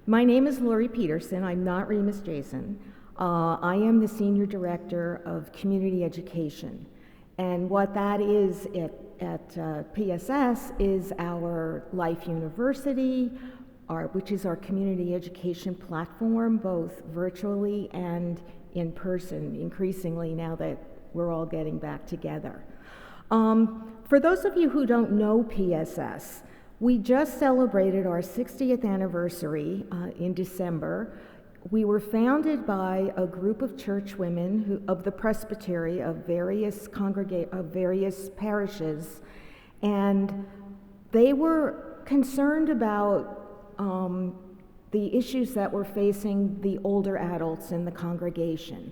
My name is Lori Peterson. I'm not Remus Jason. I am the Senior Director of Community Education. And what that is at PSS is our Life University, which is our community education platform, both virtually and in person, increasingly now that we're all getting back together. For those of you who don't know PSS, we just celebrated our 60th anniversary in December. We were founded by a group of church women of the Presbyterian of various parishes, and they were concerned about the issues that were facing the older adults in the congregation.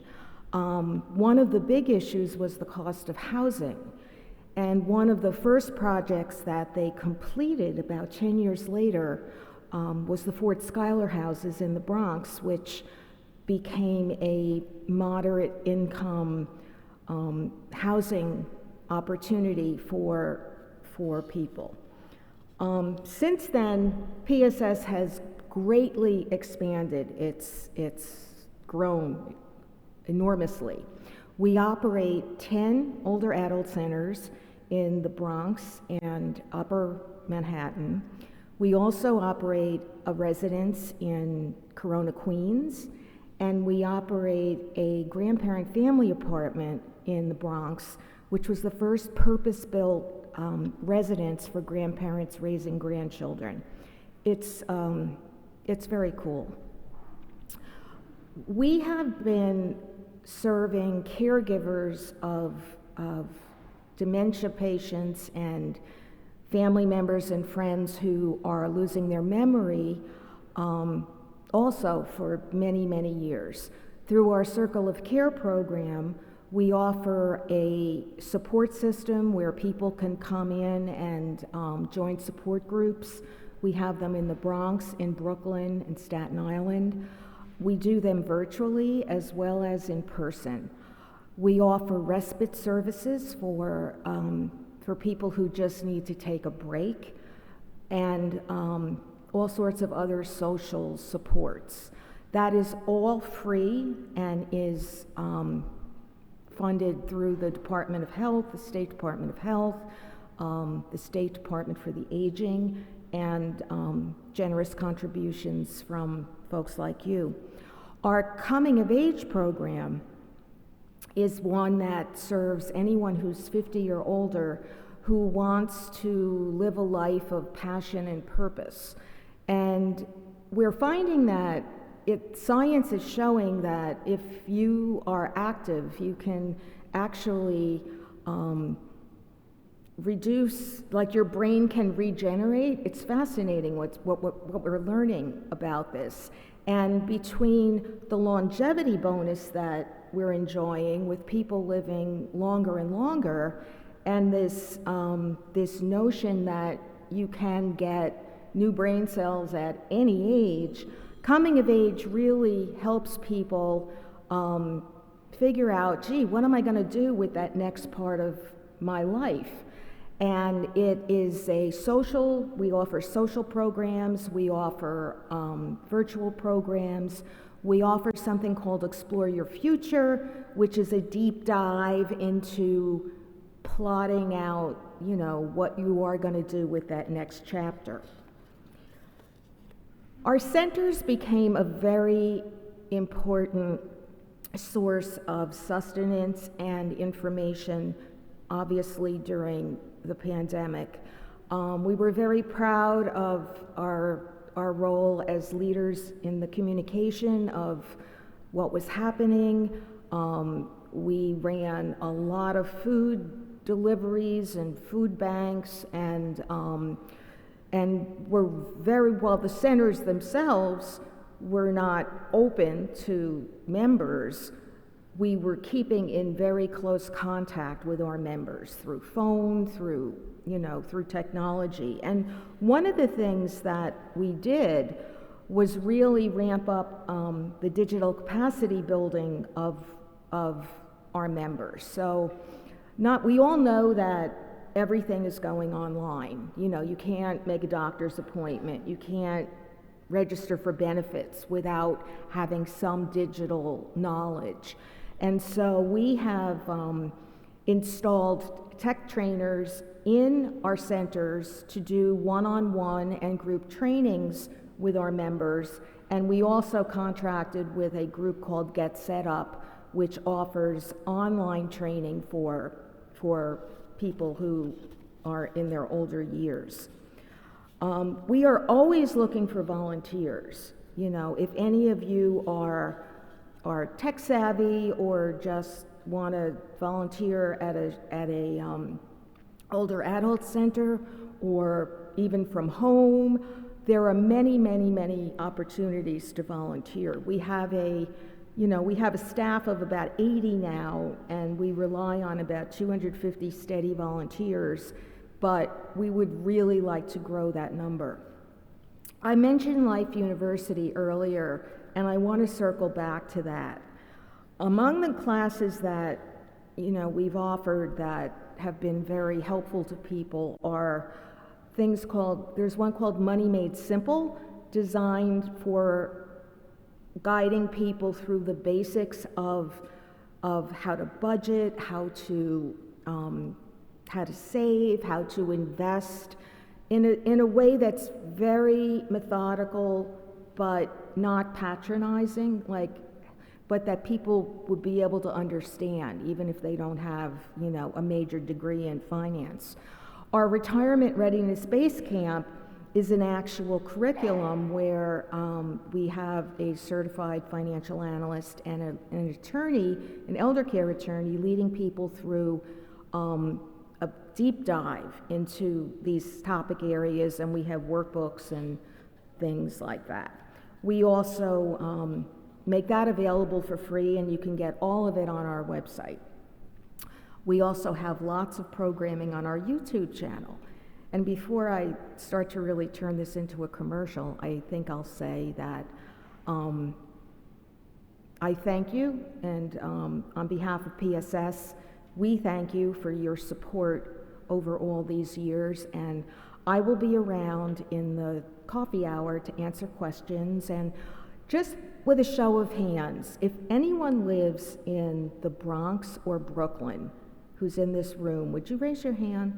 One of the big issues was the cost of housing. And one of the first projects that they completed about 10 years later was the Fort Schuyler houses in the Bronx, which became a moderate income housing opportunity for people. Since then, PSS has greatly expanded. It's grown enormously. We operate 10 older adult centers in the Bronx and Upper Manhattan. We also operate a residence in Corona, Queens, and we operate a grandparent family apartment in the Bronx, which was the first purpose-built residence for grandparents raising grandchildren. It's very cool. We have been serving caregivers of dementia patients and family members and friends who are losing their memory also for many, many years. Through our Circle of Care program, we offer a support system where people can come in and join support groups. We have them in the Bronx, in Brooklyn, and Staten Island. We do them virtually as well as in person. We offer respite services for people who just need to take a break, and all sorts of other social supports. That is all free and is funded through the Department of Health, the State Department of Health, the State Department for the Aging, and generous contributions from folks like you. Our Coming of Age program is one that serves anyone who's 50 or older who wants to live a life of passion and purpose. And we're finding that science is showing that if you are active, you can actually reduce, like your brain can regenerate. It's fascinating what we're learning about this. And between the longevity bonus that we're enjoying with people living longer and longer, and this notion that you can get new brain cells at any age, coming of age really helps people figure out, gee, what am I going to do with that next part of my life? And it is we offer social programs, we offer virtual programs, we offer something called Explore Your Future, which is a deep dive into plotting out, what you are going to do with that next chapter. Our centers became a very important source of sustenance and information, obviously during the pandemic. We were very proud of our role as leaders in the communication of what was happening. We ran a lot of food deliveries and food banks, and were very well. The centers themselves were not open to members. We were keeping in very close contact with our members through phone, through technology. And one of the things that we did was really ramp up the digital capacity building of our members. So we all know that everything is going online. You can't make a doctor's appointment. You can't register for benefits without having some digital knowledge. And so we have installed tech trainers in our centers to do one-on-one and group trainings with our members, and we also contracted with a group called Get Set Up, which offers online training for people who are in their older years. We are always looking for volunteers. You know, if any of you are tech savvy or just want to volunteer at a older adult center or even from home, there are many opportunities to volunteer. We have a staff of about 80 now, and we rely on about 250 steady volunteers, but we would really like to grow that number. I mentioned Life University earlier, and I want to circle back to that. Among the classes that, we've offered that have been very helpful to people are there's one called Money Made Simple, designed for guiding people through the basics of how to budget, how to save, how to invest in a way that's very methodical but not patronizing, but that people would be able to understand even if they don't have a major degree in finance. Our Retirement Readiness Base Camp is an actual curriculum where we have a certified financial analyst and an attorney, an elder care attorney, leading people through a deep dive into these topic areas, and we have workbooks and things like that. We also make that available for free, and you can get all of it on our website. We also have lots of programming on our YouTube channel. And before I start to really turn this into a commercial, I think I'll say that I thank you, and on behalf of PSS, we thank you for your support over all these years, and I will be around in the coffee hour to answer questions. And just with a show of hands, if anyone lives in the Bronx or Brooklyn who's in this room, would you raise your hand?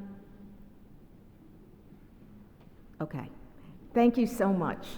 Okay. Thank you so much.